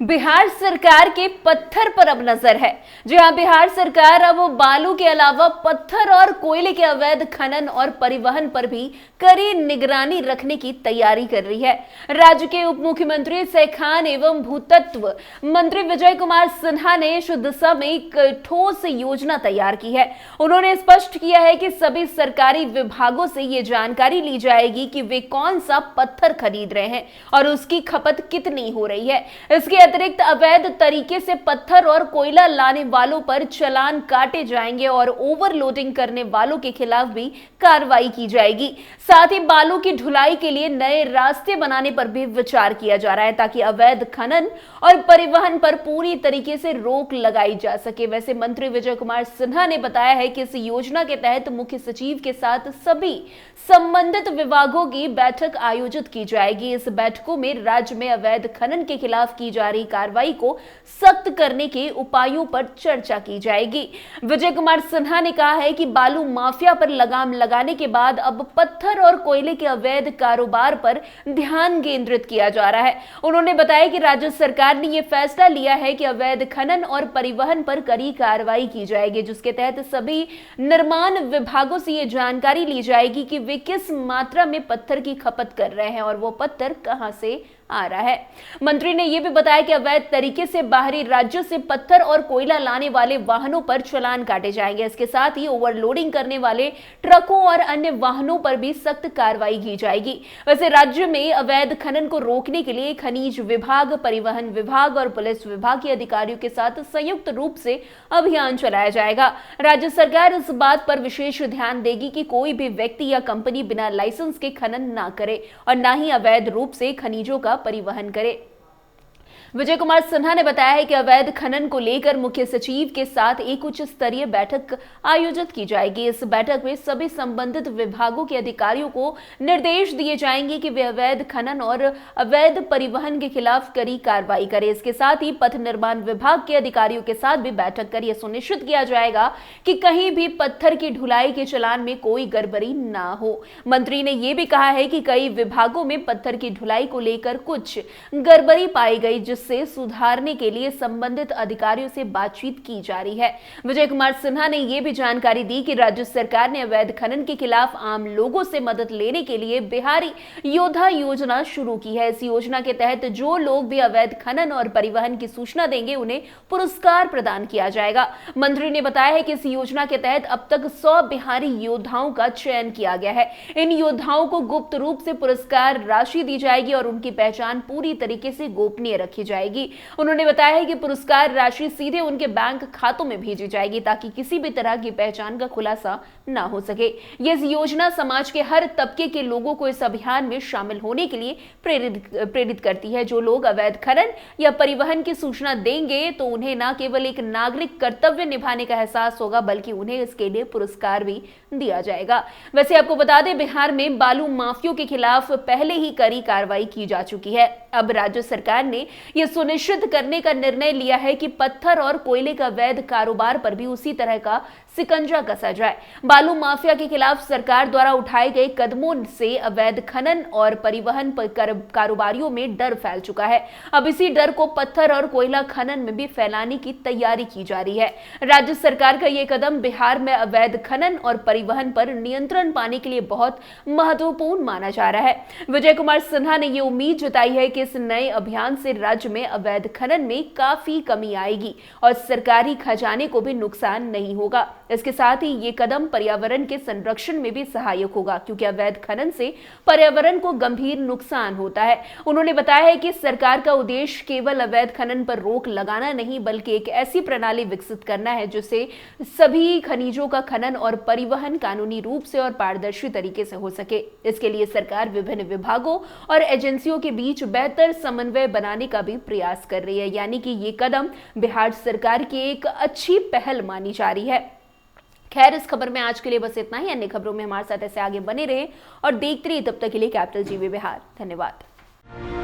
बिहार सरकार के पत्थर पर अब नजर है। जी हां, बिहार सरकार अब बालू के अलावा पत्थर और कोयले के अवैध खनन और परिवहन पर भी कड़ी निगरानी रखने की तैयारी कर रही है। राज्य के उप मुख्यमंत्री सह खान एवं भूतत्व मंत्री विजय कुमार सिन्हा ने इस दिशा में एक ठोस योजना तैयार की है। उन्होंने स्पष्ट किया है कि सभी सरकारी विभागों से ये जानकारी ली जाएगी कि वे कौन सा पत्थर खरीद रहे हैं और उसकी खपत कितनी हो रही है। इसके अतिरिक्त अवैध तरीके से पत्थर और कोयला लाने वालों पर चालान काटे जाएंगे और ओवरलोडिंग करने वालों के खिलाफ भी कार्रवाई की जाएगी। साथ ही बालू की ढुलाई के लिए नए रास्ते बनाने पर भी विचार किया जा रहा है ताकि अवैध खनन और परिवहन पर पूरी तरीके से रोक लगाई जा सके। वैसे मंत्री विजय कुमार सिन्हा ने बताया है कि इस योजना के तहत मुख्य सचिव के साथ सभी संबंधित विभागों की बैठक आयोजित की जाएगी। इस बैठकों में राज्य में अवैध खनन के खिलाफ की जा रही कार्रवाई को सख्त करने के उपायों पर चर्चा की जाएगी। विजय कुमार सिन्हा ने कहा है कि बालू माफिया पर लगाम लगाने के बाद अब पत्थर और कोयले के अवैध कारोबार पर ध्यान केंद्रित किया जा रहा है। उन्होंने बताया कि राज्य सरकार ने यह फैसला लिया है कि अवैध खनन और परिवहन पर कड़ी कार्रवाई की जाएगी, जिसके तहत सभी निर्माण विभागों से यह जानकारी ली जाएगी कि वे किस मात्रा में पत्थर की खपत कर रहे हैं और वो पत्थर कहां से आ रहा है। मंत्री ने यह भी बताया कि अवैध तरीके से बाहरी राज्यों से पत्थर और कोयला लाने वाले वाहनों पर चालान काटे जाएंगे। इसके साथ ही ओवरलोडिंग करने वाले ट्रकों और अन्य वाहनों पर भी सख्त कार्रवाई की जाएगी। वैसे राज्य में अवैध खनन को रोकने के लिए खनिज विभाग, परिवहन विभाग और पुलिस विभाग के अधिकारियों के साथ संयुक्त रूप से अभियान चलाया जाएगा। राज्य सरकार इस बात पर विशेष ध्यान देगी कि कोई भी व्यक्ति या कंपनी बिना लाइसेंस के खनन ना करे और ना ही अवैध रूप से खनिजों का परिवहन करे। विजय कुमार सिन्हा ने बताया है कि अवैध खनन को लेकर मुख्य सचिव के साथ एक उच्च स्तरीय बैठक आयोजित की जाएगी। इस बैठक में सभी संबंधित विभागों के अधिकारियों को निर्देश दिए जाएंगे कि वे अवैध खनन और अवैध परिवहन के खिलाफ कड़ी कार्रवाई करें। इसके साथ ही पथ निर्माण विभाग के अधिकारियों के साथ भी बैठक कर यह सुनिश्चित किया जाएगा कि कहीं भी पत्थर की ढुलाई के चालान में कोई गड़बड़ी ना हो। मंत्री ने यह भी कहा है कि कई विभागों में पत्थर की ढुलाई को लेकर कुछ गड़बड़ी पाई गई, जिससे सुधारने के लिए संबंधित अधिकारियों से बातचीत की जा रही है। विजय कुमार सिन्हा ने यह भी जानकारी दी कि राज्य सरकार ने अवैध खनन के खिलाफ आम लोगों से मदद लेने के लिए बिहारी योद्धा योजना शुरू की है। इस योजना के तहत जो लोग भी अवैध खनन और परिवहन की सूचना देंगे उन्हें पुरस्कार प्रदान किया जाएगा। मंत्री ने बताया है कि इस योजना के तहत अब तक 100 बिहारी योद्धाओं का चयन किया गया है। इन योद्धाओं को गुप्त रूप से पुरस्कार राशि दी जाएगी और उनकी पहचान पूरी तरीके से गोपनीय रखी जाएगी। उन्होंने बताया है कि पुरस्कार राशि सीधे उनके बैंक खातों में भेजी जाएगी ताकि किसी भी तरह की पहचान का खुलासा ना हो सके। यह योजना समाज के हर तबके के लोगों को इस अभियान में शामिल होने के लिए प्रेरित करती है। जो लोग अवैध खनन या परिवहन की सूचना देंगे तो उन्हें न केवल एक नागरिक कर्तव्य निभाने का एहसास होगा बल्कि उन्हें इसके लिए पुरस्कार भी दिया जाएगा। वैसे आपको बता दें, बिहार में बालू माफियों के खिलाफ पहले ही कड़ी कार्रवाई की जा चुकी है। अब राज्य सरकार ने यह सुनिश्चित करने का निर्णय लिया है कि पत्थर और कोयले का अवैध कारोबार पर भी उसी तरह का सिकंजा कसा जाए। बालू माफिया के खिलाफ सरकार द्वारा उठाए गए कदमों से अवैध खनन और परिवहन कारोबारियों में डर फैल चुका है। अब इसी डर को पत्थर और कोयला खनन में भी फैलाने की तैयारी की जा रही है। राज्य सरकार का यह कदम बिहार में अवैध खनन और परिवहन पर नियंत्रण पाने के लिए बहुत महत्वपूर्ण माना जा रहा है। विजय कुमार सिन्हा ने यह उम्मीद जताई है कि इस नए अभियान से राज्य में अवैध खनन में काफी कमी आएगी और सरकारी खजाने को भी नुकसान नहीं होगा। इसके साथ ही ये कदम पर्यावरण के संरक्षण में भी सहायक होगा, क्योंकि अवैध खनन से पर्यावरण को गंभीर नुकसान होता है। उन्होंने बताया है कि सरकार का उद्देश्य केवल अवैध खनन पर रोक लगाना नहीं बल्कि एक ऐसी प्रणाली विकसित करना है जिससे सभी खनिजों का खनन और परिवहन कानूनी रूप से और पारदर्शी तरीके से हो सके। इसके लिए सरकार विभिन्न विभागों और एजेंसियों के बीच बेहतर समन्वय बनाने का भी प्रयास कर रही है। यानी कि ये कदम बिहार सरकार की एक अच्छी पहल मानी जा रही है। खैर, इस खबर में आज के लिए बस इतना ही। अन्य खबरों में हमारे साथ ऐसे आगे बने रहे और देखते रहिए। तब तक के लिए कैपिटल टीवी बिहार। धन्यवाद।